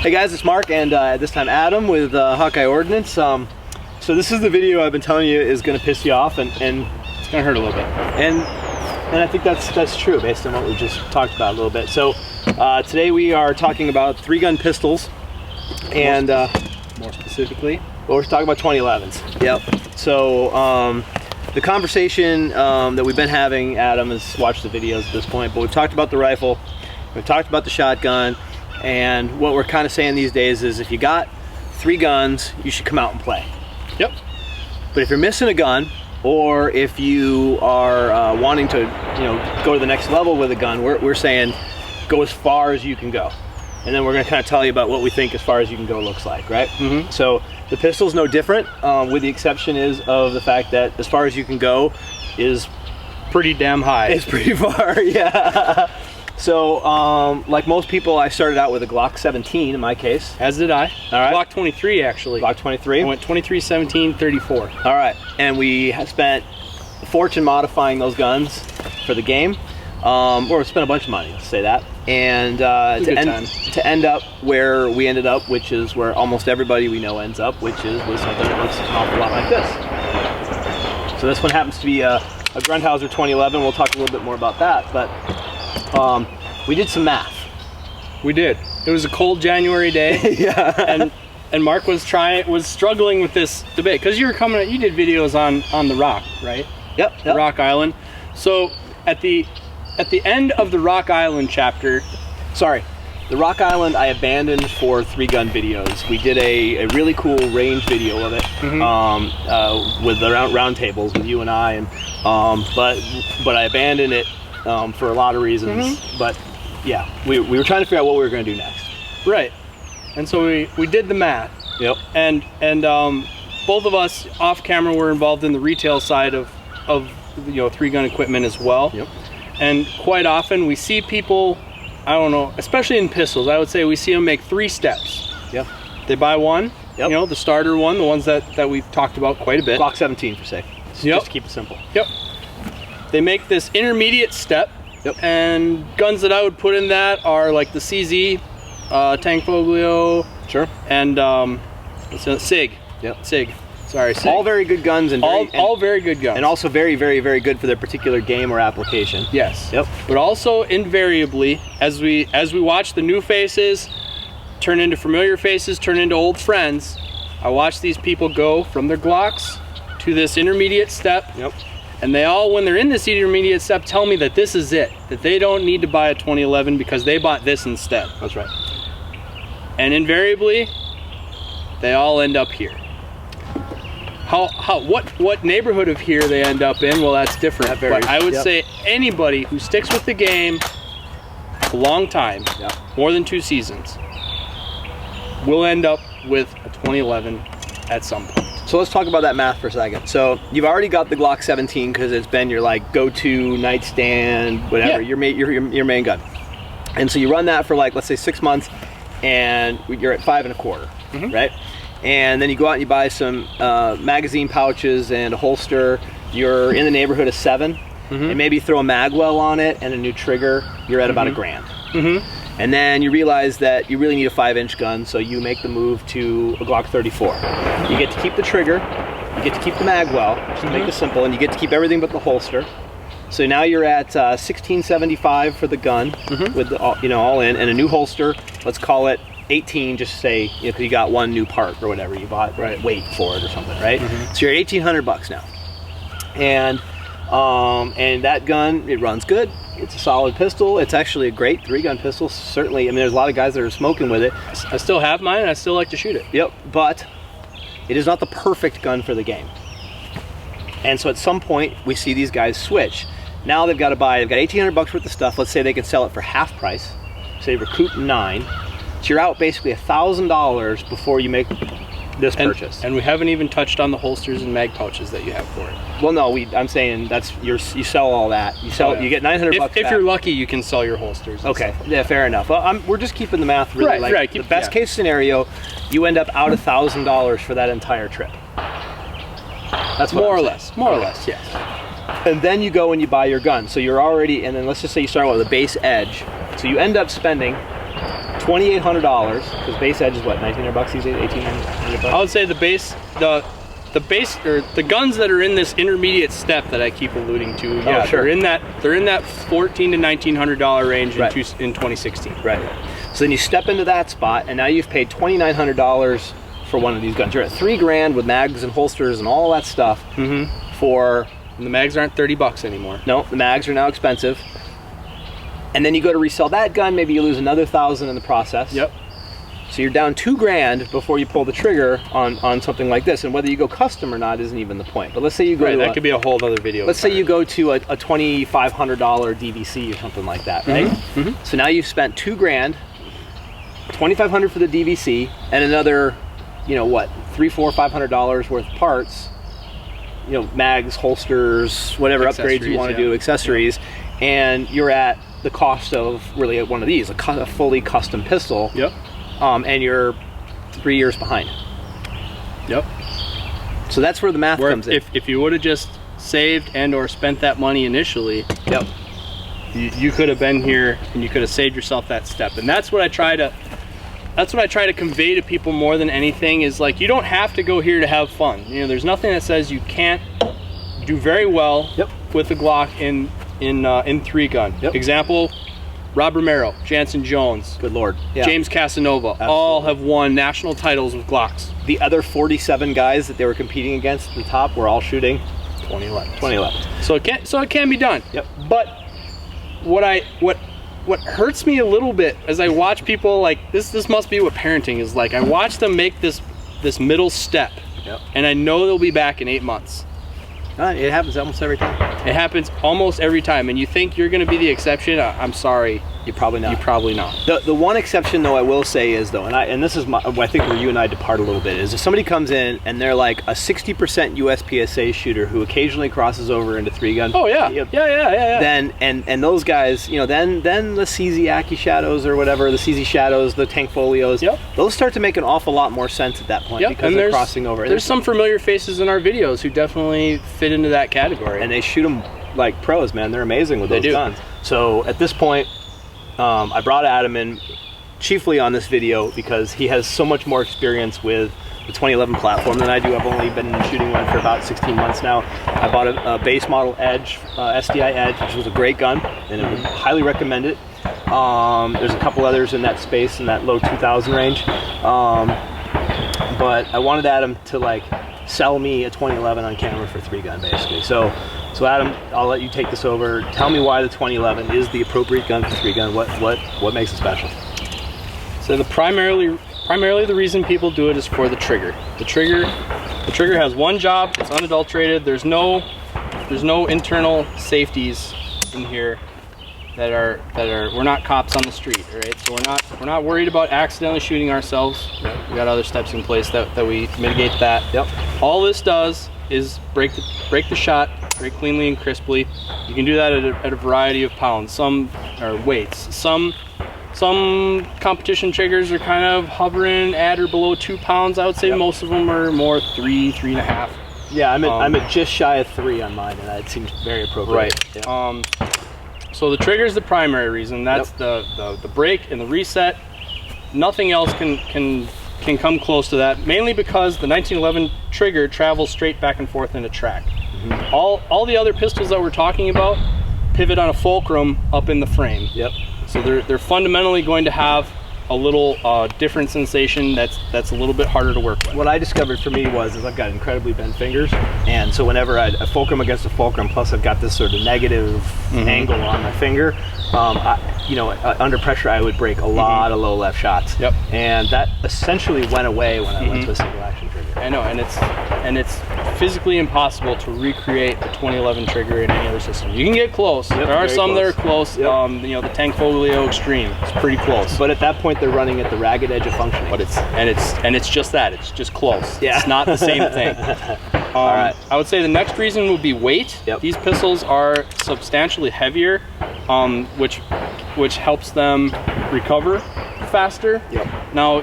Hey guys, it's Mark, and at this time Adam with Hawkeye Ordnance. So this is the video I've been telling you is going to piss you off, and it's going to hurt a little bit. And I think that's true based on what we just talked about a little bit. So today we are talking about 3-gun pistols, and more specifically, we're talking about 2011s. Yep. So the conversation that we've been having, Adam has watched the videos at this point, but we've talked about the rifle, we've talked about the shotgun. And what we're kind of saying these days is if you got 3 guns, you should come out and play. Yep. But if you're missing a gun, or if you are wanting to, go to the next level with a gun, we're saying go as far as you can go. And then we're going to kind of tell you about what we think as far as you can go looks like, right? Mm-hmm. So the pistol's no different, with the exception of the fact that as far as you can go is pretty damn high. It's pretty far, yeah. So, like most people, I started out with a Glock 17 in my case. As did I. All right. Glock 23, actually. Glock 23? I went 23, 17, 34. All right. And we spent a fortune modifying those guns for the game. Or spent a bunch of money, let's say that. And to end up where we ended up, which is where almost everybody we know ends up, which is with something that looks an awful lot like this. So this one happens to be a Grundhauser 2011. We'll talk a little bit more about that. But we did some math. We did. It was a cold January day. Yeah. And Mark was struggling with this debate because you did videos on the Rock, right? Yep. The Rock Island. So at the end of the Rock Island chapter, the Rock Island I abandoned for 3-gun videos. We did a really cool range video of it, mm-hmm. With the round tables with you and I, and but I abandoned it for a lot of reasons. Mm-hmm. But yeah, we were trying to figure out what we were going to do next. Right. And so we did the math. Yep. And both of us off camera were involved in the retail side of 3-gun equipment as well. Yep. And quite often we see people, I don't know, especially in pistols, I would say we see them make 3 steps. Yep. They buy one, yep. The starter one, the ones that we've talked about quite a bit. Glock 17 for say. Just to keep it simple. Yep. They make this intermediate step. Yep. And guns that I would put in that are like the CZ, Tank Foglio. Sure. And SIG. Yep. SIG. Sorry, SIG. All very good guns, and all very good guns. And also very, very, very good for their particular game or application. Yes. Yep. But also invariably, as we watch the new faces turn into familiar faces, turn into old friends, I watch these people go from their Glocks to this intermediate step. Yep. And they all, when they're in this intermediate step, tell me that this is it. That they don't need to buy a 2011 because they bought this instead. That's right. And invariably, they all end up here. What neighborhood of here they end up in, well, that's different. That varies. But I would say anybody who sticks with the game a long time, more than 2 seasons, will end up with a 2011 at some point. So let's talk about that math for a second. So you've already got the Glock 17 because it's been your go-to nightstand, whatever, your main gun. And so you run that for let's say 6 months, and you're at 5 1/4, mm-hmm. right? And then you go out and you buy some magazine pouches and a holster. You're in the neighborhood of 7, mm-hmm. and maybe throw a magwell on it and a new trigger. You're at about $1,000. Mm-hmm. And then you realize that you really need a 5-inch gun, so you make the move to a Glock 34. You get to keep the trigger, you get to keep the magwell, just to make it simple, and you get to keep everything but the holster. So now you're at $1,675 for the gun, mm-hmm. with all in, and a new holster. Let's call it 18, just to say, because you got one new part or whatever you bought, right? Weight for it or something, right? Mm-hmm. So you're at $1,800 now, and that gun, it runs good. It's a solid pistol. It's actually a great 3-gun pistol. Certainly, I mean, there's a lot of guys that are smoking with it. I still have mine, and I still like to shoot it. Yep, but it is not the perfect gun for the game. And so at some point, we see these guys switch. Now they've got $1,800 worth of stuff. Let's say they can sell it for half price. Say recoup 9. So you're out basically $1,000 before you make this purchase. And we haven't even touched on the holsters and mag pouches that you have for it. Well, no, I'm saying you sell all that. You sell, you get $900 back. If you're lucky, you can sell your holsters. Okay, yeah, fair enough. Well, we're just keeping the math really right. The best case scenario, you end up out $1,000 for that entire trip. That's what more or less, yes. And then you go and you buy your gun. So you're already, and then let's just say you start with a base edge. So you end up spending $2,800 because base edge is what, $1,900 these days, $1,800. I would say the base, the guns that are in this intermediate step that I keep alluding to, yeah, sure. they're in that $1,400 to $1,900 range right. in 2016. Right. So then you step into that spot, and now you've paid $2,900 for one of these guns. You're at $3,000 with mags and holsters and all that stuff. For and the mags aren't $30 anymore. No, the mags are now expensive. And then you go to resell that gun, maybe you lose another $1,000 in the process. Yep. So you're down $2,000 before you pull the trigger on something like this. And whether you go custom or not isn't even the point. But let's say you go to that could be a whole other video. Let's say you go to a $2,500 DVC or something like that, right? So now you've spent $2,000, $2,500 for the DVC, and another, you know what, $300, $400, $500 worth of parts. You know, mags, holsters, whatever upgrades you want to do, accessories, and you're at the cost of really one of these, a fully custom pistol. Yep. And you're 3 years behind. Yep. So that's where the math comes in. If you would have just saved and or spent that money initially, yep, you could have been here and you could have saved yourself that step. And that's what I try to convey to people more than anything is like, you don't have to go here to have fun. You know, there's nothing that says you can't do very well with a Glock in 3-gun. Yep. Example, Rob Romero, Jansen Jones, good lord, James Casanova, all have won national titles with Glocks. The other 47 guys that they were competing against at the top were all shooting 2011. So it can be done. Yep. But what hurts me a little bit as I watch people like this must be what parenting is like. I watch them make this middle step, and I know they'll be back in 8 months. It happens almost every time. It happens almost every time, and you think you're going to be the exception. I'm sorry, you're probably not. You're probably not. The one exception, though, I will say is though, and this is I think where you and I depart a little bit, is if somebody comes in and they're like a 60% USPSA shooter who occasionally crosses over into 3-gun. Oh yeah, Then and those guys, you know, then the CZ Aki Shadows or whatever, the CZ Shadows, the Tank Folios, those start to make an awful lot more sense at that point because they're crossing over. There's some familiar faces in our videos who definitely fit into that category, and they shoot them like pros, man. They're amazing with those guns. So at this point, I brought Adam in chiefly on this video because he has so much more experience with the 2011 platform than I do. I've only been shooting one for about 16 months now. I bought a base model Edge, SDI Edge, which was a great gun, and I would highly recommend it. There's a couple others in that space, in that low 2000 range. But I wanted Adam to like sell me a 2011 on camera for 3-gun, basically. So Adam, I'll let you take this over. Tell me why the 2011 is the appropriate gun for 3-gun. What makes it special? So primarily the reason people do it is for the trigger. The trigger has one job. It's unadulterated. There's no internal safeties in here that are we're not cops on the street, right? So we're not worried about accidentally shooting ourselves. We got other steps in place that we mitigate that. Yep. All this does is break the shot very cleanly and crisply. You can do that at a variety of pounds, some or weights. Some competition triggers are kind of hovering at or below 2 pounds. I would say most of them are more 3.5. Yeah, I'm at just shy of 3 on mine, and that seems very appropriate. Right. Yep. So the trigger is the primary reason. That's the brake and the reset. Nothing else can come close to that. Mainly because the 1911 trigger travels straight back and forth in a track. All the other pistols that we're talking about pivot on a fulcrum up in the frame. Yep. So they're fundamentally going to have a little different sensation that's a little bit harder to work with. What I discovered for me is I've got incredibly bent fingers, and so whenever I fulcrum against a fulcrum, plus I've got this sort of negative angle on my finger, under pressure I would break a lot of low left shots. Yep. And that essentially went away when I went to a single action trigger. I know, and it's physically impossible to recreate the 2011 trigger in any other system. You can get close. There are some that are close. The Tank Folio Extreme is pretty close. But at that point, they're running at the ragged edge of functioning. But it's just that. It's just close. Yeah. It's not the same thing. All right. I would say the next reason would be weight. Yep. These pistols are substantially heavier, which helps them recover faster. Yep. Now,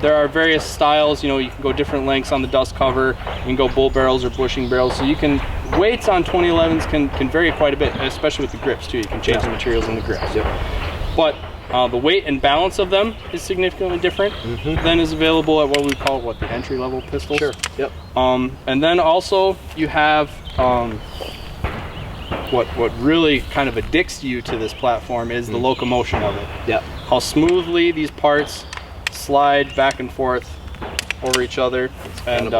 there are various styles. You can go different lengths on the dust cover. You can go bull barrels or bushing barrels. So weights on 2011s can vary quite a bit, especially with the grips too. You can change the materials in the grips. Yep. But The weight and balance of them is significantly different than is available at what we call the entry-level pistols. Sure. Yep. And then also you have what really kind of addicts you to this platform is the locomotion of it. Yep. How smoothly these parts slide back and forth over each other, and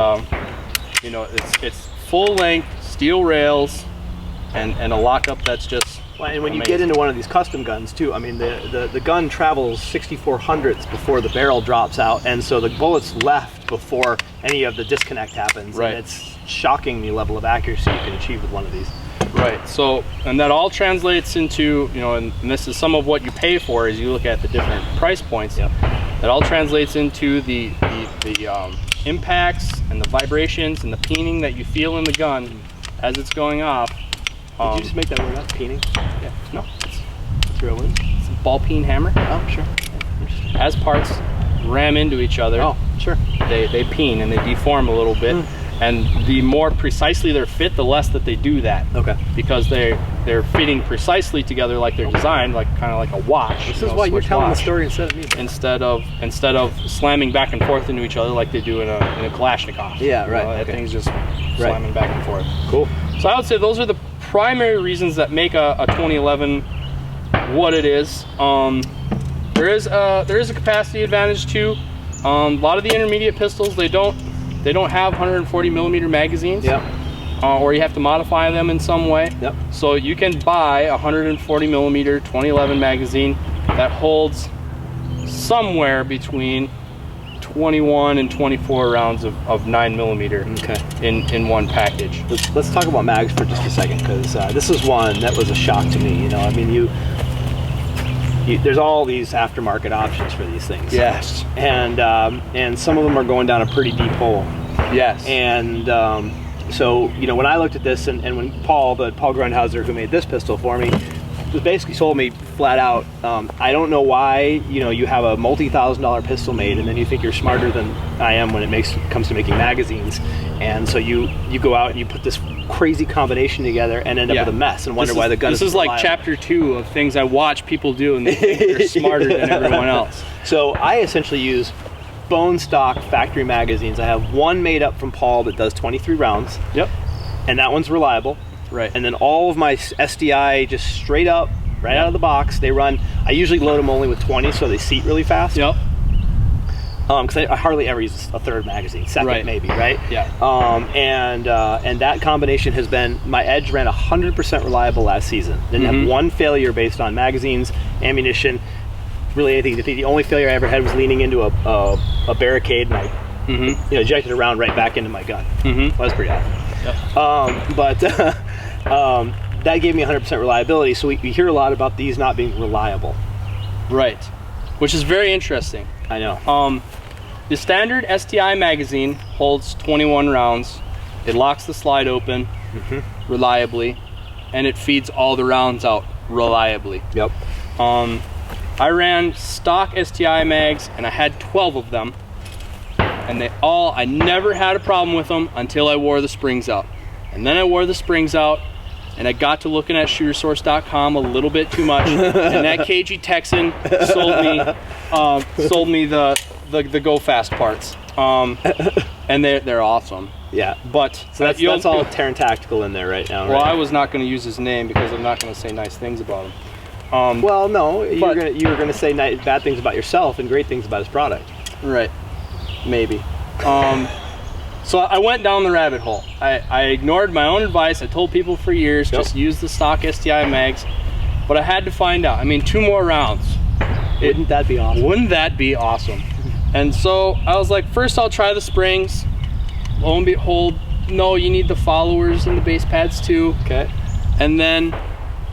you know, it's full length steel rails and a lockup that's just and when amazing. you get into one of these custom guns too, I mean the gun travels 6400ths before the barrel drops out, and so the bullet's left before any of the disconnect happens. Right. And it's shocking the level of accuracy you can achieve with one of these. Right. So, and that all translates into, you know, and this is some of what you pay for as you look at the different price points. Yep. That all translates into the impacts and the vibrations and the peening that you feel in the gun as it's going off. Did you just make that word up? Peening? Yeah. No. It's real word. It's a ball peen hammer. Oh, sure. Interesting. As parts ram into each other, Oh, sure. they peen and they deform a little bit. And the more precisely they're fit, the less that they do that. Okay. Because they're fitting precisely together like they're designed, like kind of like a watch. This is why you're telling the story instead of me. Instead of slamming back and forth into each other like they do in a Kalashnikov. Yeah, right. That Okay. thing's just slamming back and forth. Cool. So I would say those are the primary reasons that make a 2011 what it is. There is a capacity advantage too. A lot of the intermediate pistols, they don't have 140 millimeter magazines. Yep. Or you have to modify them in some way. Yep. So you can buy a 140 millimeter 2011 magazine that holds somewhere between 21 and 24 rounds of 9 millimeter in one package. Let's talk about mags for just a second, because this is one that was a shock to me. You know, I mean, there's all these aftermarket options for these things. Yes. And some of them are going down a pretty deep hole. Yes. And so, you know, when I looked at this, and when Paul Grundhauser, who made this pistol for me, basically told me flat out, I don't know why, you know, you have a multi-$1,000 pistol made and then you think you're smarter than I am when it comes to making magazines. And so you go out and you put this crazy combination together and end up with a mess and wonder why the gun is This is like reliable. chapter 2 of things I watch people do and they think they're smarter than everyone else. So I essentially use bone stock factory magazines. I have one made up from Paul that does 23 rounds. Yep. And that one's reliable. Right. And then all of my SDI just straight up, right out of the box, they run. I usually load them only with 20 so they seat really fast. Yep. Because I hardly ever use a third magazine, second maybe, right? Yeah. And that combination has been, my Edge ran 100% reliable last season. Didn't have one failure based on magazines, ammunition, really anything. I think the only failure I ever had was leaning into a barricade and I ejected a round right back into my gun. That was pretty awesome. Yep. That gave me 100% reliability. So we hear a lot about these not being reliable. Right. Which is very interesting. I know. The standard STI magazine holds 21 rounds. It locks the slide open reliably, and it feeds all the rounds out reliably. Yep. I ran stock STI mags, and I had 12 of them, and I never had a problem with them until I wore the springs out. And then I wore the springs out, and I got to looking at shootersource.com a little bit too much, and that KG Texan sold me the Go Fast parts, and they're awesome. Yeah. But So that's all Terran Tactical in there right now. Well, right? I was not going to use his name because I'm not going to say nice things about him. Well, no, you were gonna say bad things about yourself and great things about his product. Right. Maybe. So I went down the rabbit hole. I ignored my own advice. I told people for years, just use the stock STI mags. But I had to find out. I mean, 2 more rounds. Wouldn't that be awesome? Wouldn't that be awesome? And so I was like, first I'll try the springs. Lo and behold, no, you need the followers and the base pads too. Okay. And then,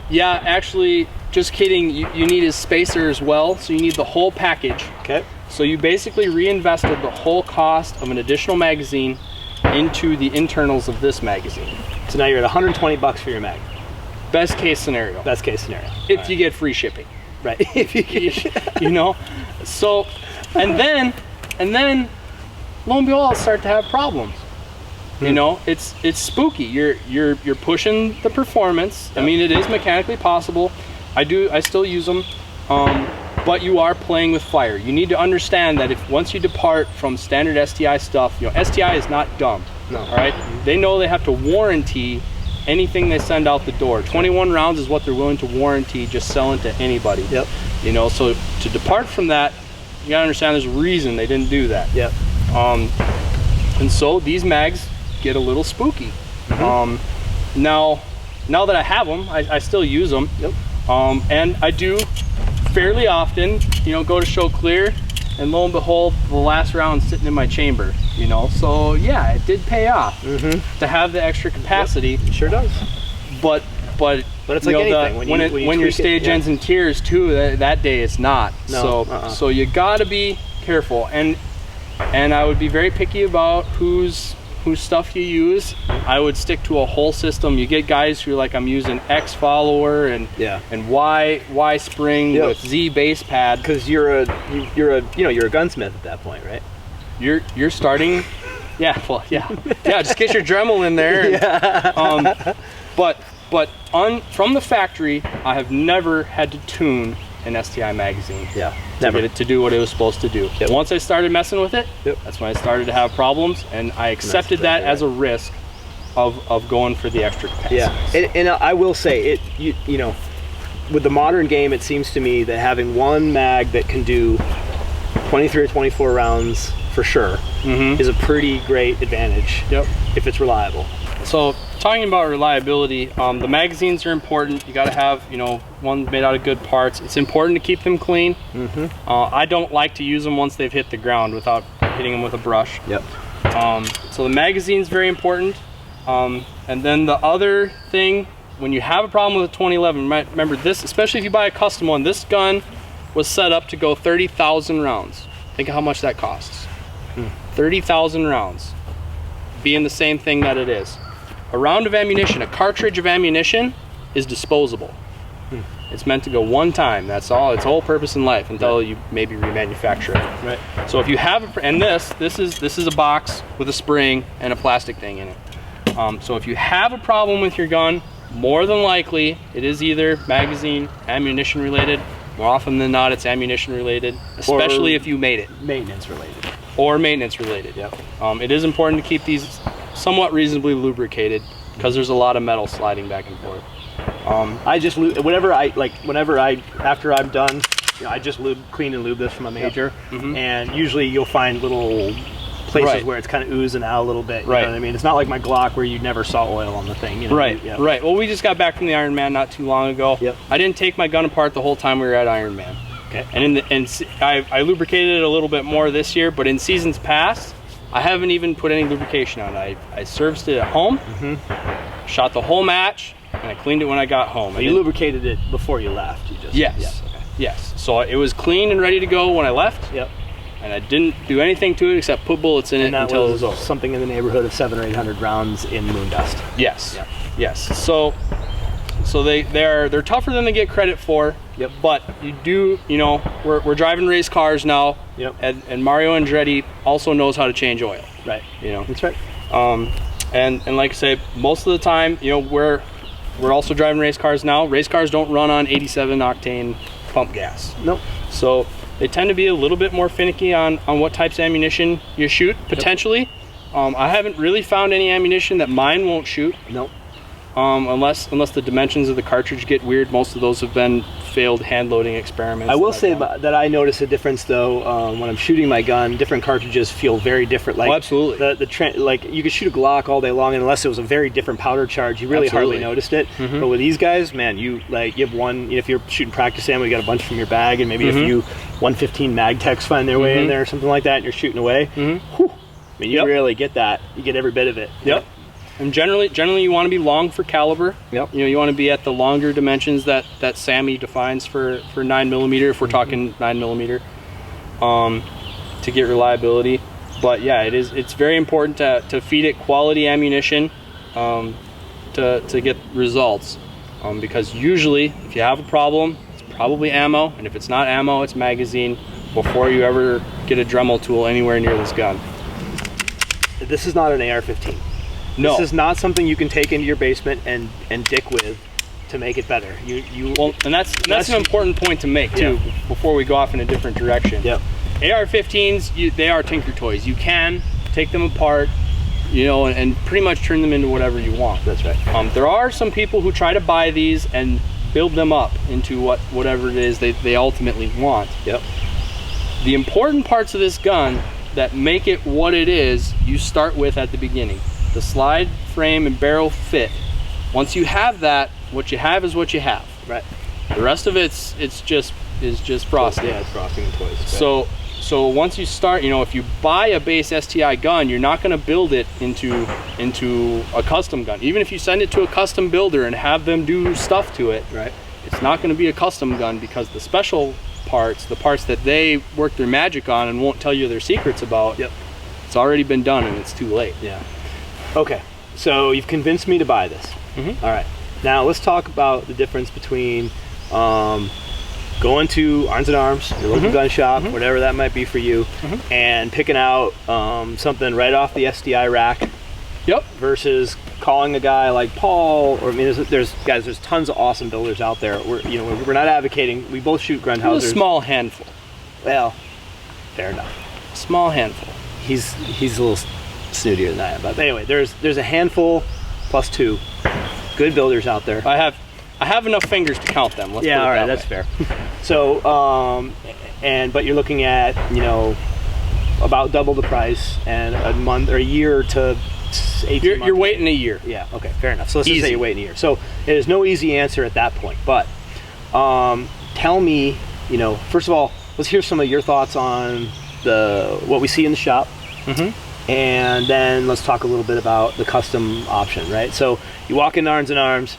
yeah, actually, just kidding, you need his spacer as well. So you need the whole package. Okay. So you basically reinvested the whole cost of an additional magazine into the internals of this magazine. So now you're at 120 bucks for your mag. Best case scenario. Best case scenario. If you get free shipping. Right. If you get, You know? So, and then, lo and behold, I'll start to have problems. You know, it's spooky. You're pushing the performance. I mean, it is mechanically possible. I still use them. but you are playing with fire. You need to understand that if once you depart from standard STI stuff, you know, STI is not dumb. No. All right, they know they have to warranty anything they send out the door. 21 rounds is what they're willing to warranty, just selling to anybody. Yep. You know, so to depart from that, you gotta understand there's a reason they didn't do that. Yep. And so these mags get a little spooky. Now that I have them, I still use them. Yep. And I do fairly often, you know, go to show clear, and lo and behold, the last round sitting in my chamber, you know. So yeah, it did pay off to have the extra capacity. Yep, it sure does. But it's like anything. When your stage ends in tears too, that day it's not. No, so you gotta be careful, and I would be very picky about whose stuff you use. I would stick to a whole system. You get guys who are like, I'm using X follower and Y spring with Z base pad. Because you're a gunsmith at that point, right? You're starting, yeah. Just get your Dremel in there. And, but from the factory, I have never had to tune an STI magazine. Yeah, to get it to do what it was supposed to do. Yep. Once I started messing with it, that's when I started to have problems, and I accepted that as a risk of going for the extra capacity. Yeah, and I will say, you know, with the modern game, it seems to me that having one mag that can do 23 or 24 rounds for sure is a pretty great advantage if it's reliable. So talking about reliability, the magazines are important. You got to have, you know, one made out of good parts. It's important to keep them clean. I don't like to use them once they've hit the ground without hitting them with a brush. Yep. So the magazine's very important. And then the other thing, when you have a problem with a 2011, remember this, especially if you buy a custom one, this gun was set up to go 30,000 rounds. Think of how much that costs. 30,000 rounds being the same thing that it is. A round of ammunition, a cartridge of ammunition, is disposable. It's meant to go one time. That's all. Its whole purpose in life until you maybe remanufacture it. Right. So if you have, and this is a box with a spring and a plastic thing in it. So if you have a problem with your gun, more than likely it is either magazine, ammunition related. More often than not, it's ammunition related, especially if you made it. Maintenance related. Or maintenance related. Yep. It is important to keep these somewhat reasonably lubricated because there's a lot of metal sliding back and forth. I just whenever after I'm done, you know, I just clean and lube this from a major, and usually you'll find little places where it's kind of oozing out a little bit. You know what I mean? It's not like my Glock where you never saw oil on the thing. You know? Right. Well, we just got back from the Ironman not too long ago. Yep. I didn't take my gun apart the whole time we were at Ironman. Okay. And I lubricated it a little bit more this year, but in seasons past, I haven't even put any lubrication on it. I serviced it at home, shot the whole match, and I cleaned it when I got home. You lubricated it before you left. Yes. So it was clean and ready to go when I left. Yep. And I didn't do anything to it except put bullets in it until it was over. Something in the neighborhood of 700 or 800 rounds in moon dust. Yes. Yep. Yes. So they're tougher than they get credit for. Yep. But you know, we're driving race cars now. Yep. And Mario Andretti also knows how to change oil. Right. You know. That's right. And like I say, most of the time, you know, we're also driving race cars now. Race cars don't run on 87 octane pump gas. Nope. So they tend to be a little bit more finicky on what types of ammunition you shoot, potentially. I haven't really found any ammunition that mine won't shoot. Nope. Unless the dimensions of the cartridge get weird. Most of those have been failed hand loading experiments. I will say that I notice a difference though when I'm shooting my gun. Different cartridges feel very different. Like absolutely. Like you could shoot a Glock all day long, and unless it was a very different powder charge, you really hardly noticed it. But with these guys, man, you have one. If you're shooting practice ammo, you got a bunch from your bag, and maybe if you 115 mag techs find their way in there or something like that, and you're shooting away. Whew, I mean, you really get that. You get every bit of it. Yep. And generally you want to be long for caliber. Yep. You know, you want to be at the longer dimensions that SAMI defines for 9mm, if we're talking 9mm, to get reliability. But yeah, it's very important to feed it quality ammunition to get results. Because usually, if you have a problem, it's probably ammo, and if it's not ammo, it's magazine. Before you ever get a Dremel tool anywhere near this gun. This is not an AR-15. No. This is not something you can take into your basement and dick with to make it better. Well, and that's an important point to make too, before we go off in a different direction. Yep. AR-15s, they are tinker toys. You can take them apart, you know, and pretty much turn them into whatever you want. That's right. There are some people who try to buy these and build them up into whatever it is they ultimately want. Yep. The important parts of this gun that make it what it is, you start with at the beginning. The slide, frame, and barrel fit. Once you have that, what you have is what you have. Right. The rest of it's just frosting. Yeah, it's frosting and toys. Right. So once you start, you know, if you buy a base STI gun, you're not going to build it into a custom gun. Even if you send it to a custom builder and have them do stuff to it, right, it's not going to be a custom gun, because the special parts, the parts that they work their magic on and won't tell you their secrets about, yep, it's already been done and it's too late. Yeah. Okay, so you've convinced me to buy this. Mm-hmm. All right, now let's talk about the difference between going to Arms and Arms, your local gun shop, whatever that might be for you, and picking out something right off the SDI rack. Yep. Versus calling a guy like Paul, or I mean, there's tons of awesome builders out there. We're not advocating. We both shoot Grundhausers. A small handful. Well, fair enough. Small handful. He's a little snootier than I am, but anyway, there's a handful plus two good builders out there. I have enough fingers to count them. Let's put it all right, that that's way. fair. So, but you're looking at, you know, about double the price and a month or a year to 18 months. You're waiting a year. Yeah, okay, fair enough. So let's just say you're waiting a year. So there's no easy answer at that point. But tell me, you know, first of all, let's hear some of your thoughts on what we see in the shop. And then let's talk a little bit about the custom option, right? So you walk into Arms and Arms,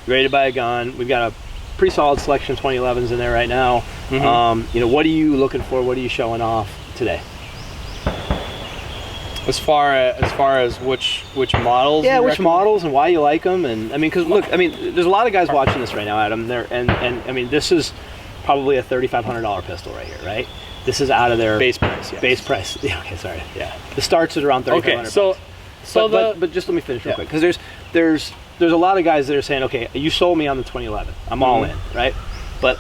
ready to buy a gun. We've got a pretty solid selection of 2011s in there right now. You know, what are you looking for? What are you showing off today? As far as which models? Yeah, which models and why you like them, and I mean, because look, I mean, there's a lot of guys watching this right now, Adam. And I mean, this is probably a $3,500 pistol right here, right? This is out of their base price. Yes. Base price. Yeah. Okay. Sorry. Yeah. The starts at around $3,500. Okay. But just let me finish real quick, because there's a lot of guys that are saying, okay, you sold me on the 2011. I'm all in, right? But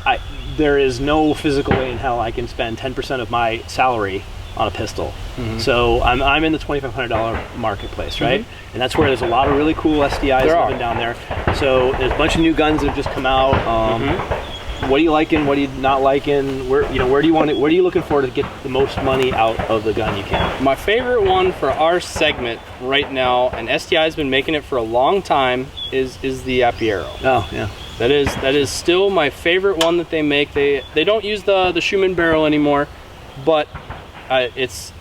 there is no physical way in hell I can spend 10% of my salary on a pistol. So I'm in the $2,500 marketplace, right? And that's where there's a lot of really cool SDIs living down there. So there's a bunch of new guns that have just come out. What are you liking? What are you not liking? Where do you want it? What are you looking for to get the most money out of the gun you can? My favorite one for our segment right now, and SDI has been making it for a long time, is the Apiero. Oh yeah. That is still my favorite one that they make. They don't use the Schumann barrel anymore, but it's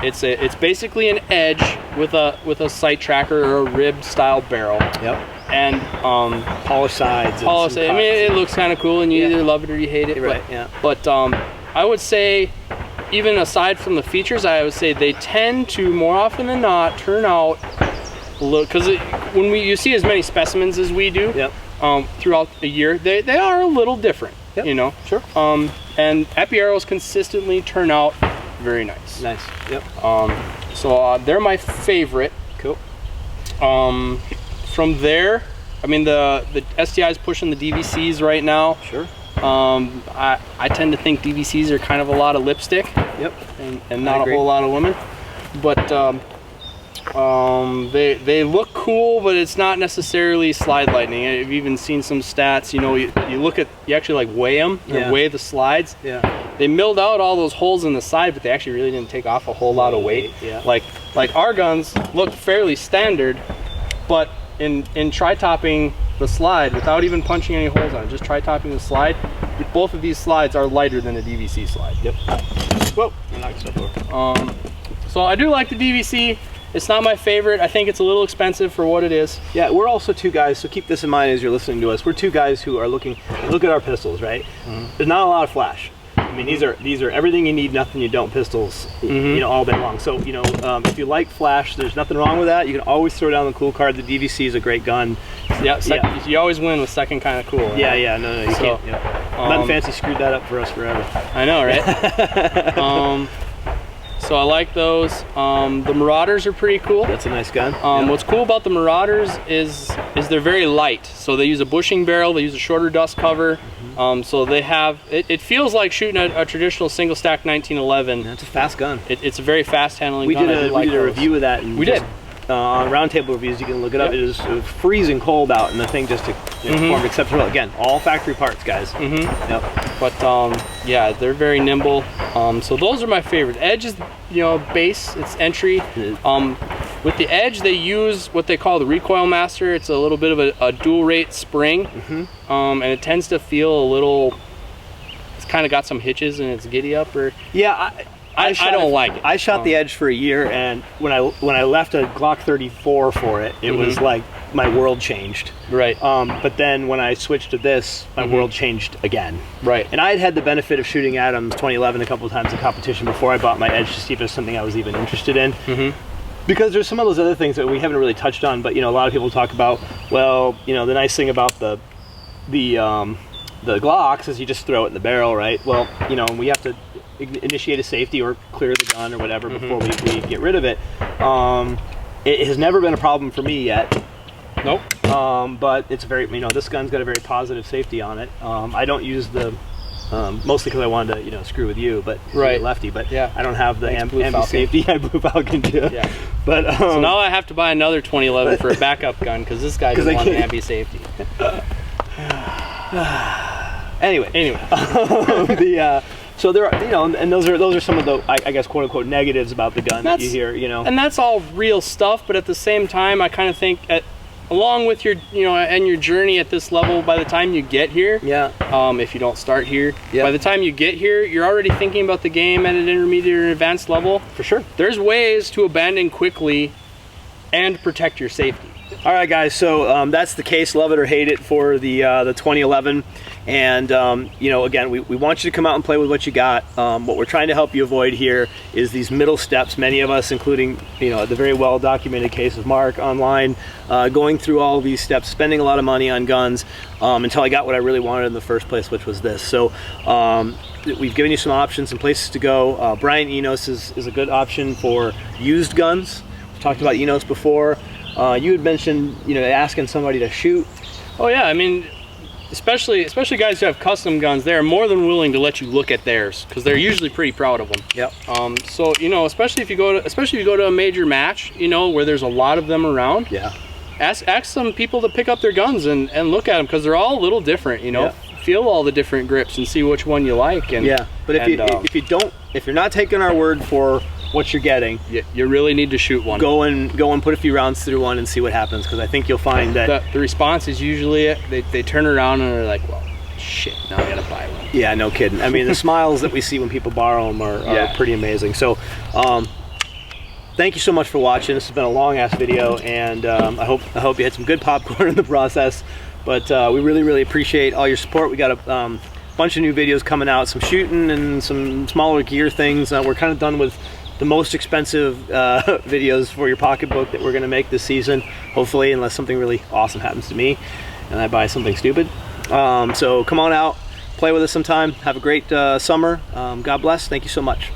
basically an edge with a sight tracker or a rib style barrel. Yep. And polished sides. Polished. I mean, it looks kind of cool, and you either love it or you hate it. Right. Yeah. But I would say, even aside from the features, I would say they tend to, more often than not, turn out a little, because when you see as many specimens as we do, throughout the year, they are a little different. Yep. You know. Sure. And Apieros consistently turn out very nice. Nice. Yep. So they're my favorite. Cool. From there, I mean, the STI is pushing the DVCs right now. Sure. I tend to think DVCs are kind of a lot of lipstick. Yep. And not a whole lot of women. But they look cool, but it's not necessarily slide lightning. I've even seen some stats. You know, you actually like weigh them, weigh the slides. Yeah. They milled out all those holes in the side, but they actually really didn't take off a whole lot of weight. Yeah. Like our guns look fairly standard, but in tri-topping the slide without even punching any holes on it, just tri-topping the slide, both of these slides are lighter than a DVC slide. Yep. Whoa, I knocked stuff over. So I do like the DVC. It's not my favorite. I think it's a little expensive for what it is. Yeah, we're also two guys, so keep this in mind as you're listening to us. We're two guys who are look at our pistols, right? There's not a lot of flash. I mean, these are everything you need, nothing you don't pistols, you know, all day long. So, you know, if you like flash, there's nothing wrong with that. You can always throw down the cool card. The DVC is a great gun. Yeah, you always win with second kind of cool. Right? Yeah, no, you can't. Yeah. Nothing fancy screwed that up for us forever. I know, right? So I like those. The Marauders are pretty cool. That's a nice gun. What's cool about the Marauders is they're very light. So they use a bushing barrel, they use a shorter dust cover. So they have, it feels like shooting a traditional single stack 1911. That's a fast gun. It's a very fast handling gun. We did a review of that. And we did. On Roundtable Reviews, you can look it up. It was freezing cold out, and the thing just performed exceptionally well. Again, all factory parts, guys. Yep. But yeah, they're very nimble. So those are my favorite. Edge is, base. It's entry. With the Edge, they use what they call the Recoil Master. It's a little bit of a dual rate spring, and it tends to feel a little. It's kind of got some hitches and it's giddy up. Or I don't like it. I shot the Edge for a year, and when I left a Glock 34 for it, it was like my world changed. Right. But then when I switched to this, my world changed again. Right. And I had the benefit of shooting Adams 2011 a couple of times in competition before I bought my Edge to see if it was something I was even interested in. Because there's some of those other things that we haven't really touched on, but a lot of people talk about, well, the nice thing about the Glocks is you just throw it in the barrel, right? Well, we have to initiate a safety or clear the gun or whatever before we get rid of it. It has never been a problem for me yet. Nope. But it's very, this gun's got a very positive safety on it. I don't use the, mostly because I wanted to, screw with you, but you're lefty. But I don't have the ambi safety. I Blue Falcon too. Yeah. But so now I have to buy another 2011 for a backup gun because this guy doesn't want an ambi safety. Anyway, so there are, and those are some of the, I guess, quote unquote negatives about the gun that you hear, And that's all real stuff, but at the same time, I kind of think along with your, and your journey at this level, by the time you get here, if you don't start here, by the time you get here, you're already thinking about the game at an intermediate or advanced level. For sure. There's ways to abandon quickly and protect your safety. All right, guys, so that's the case, love it or hate it, for the 2011. And again, we want you to come out and play with what you got. What we're trying to help you avoid here is these middle steps. Many of us, including the very well documented case of Mark online, going through all of these steps, spending a lot of money on guns until I got what I really wanted in the first place, which was this. So we've given you some options, some places to go. Bryant Enos is a good option for used guns. We've talked about Enos before. You had mentioned, asking somebody to shoot. Oh yeah, I mean, especially guys who have custom guns, they're more than willing to let you look at theirs because they're usually pretty proud of them. Yep. So especially if you go to a major match, where there's a lot of them around. Yeah. Ask some people to pick up their guns and look at them because they're all a little different. Feel all the different grips and see which one you like. And but if you're not taking our word for what you're getting, you really need to shoot one. Go and put a few rounds through one and see what happens, because I think you'll find that the response is usually they turn around and they're like, well, shit, now I gotta buy one. Yeah, no kidding. I mean, the smiles that we see when people borrow them are pretty amazing. So thank you so much for watching. This has been a long ass video, and I hope you had some good popcorn in the process. But we really appreciate all your support. We got a bunch of new videos coming out, some shooting and some smaller gear things. We're kind of done with the most expensive videos for your pocketbook that we're going to make this season, hopefully, unless something really awesome happens to me and I buy something stupid. So come on out, play with us sometime. Have a great summer. God bless. Thank you so much.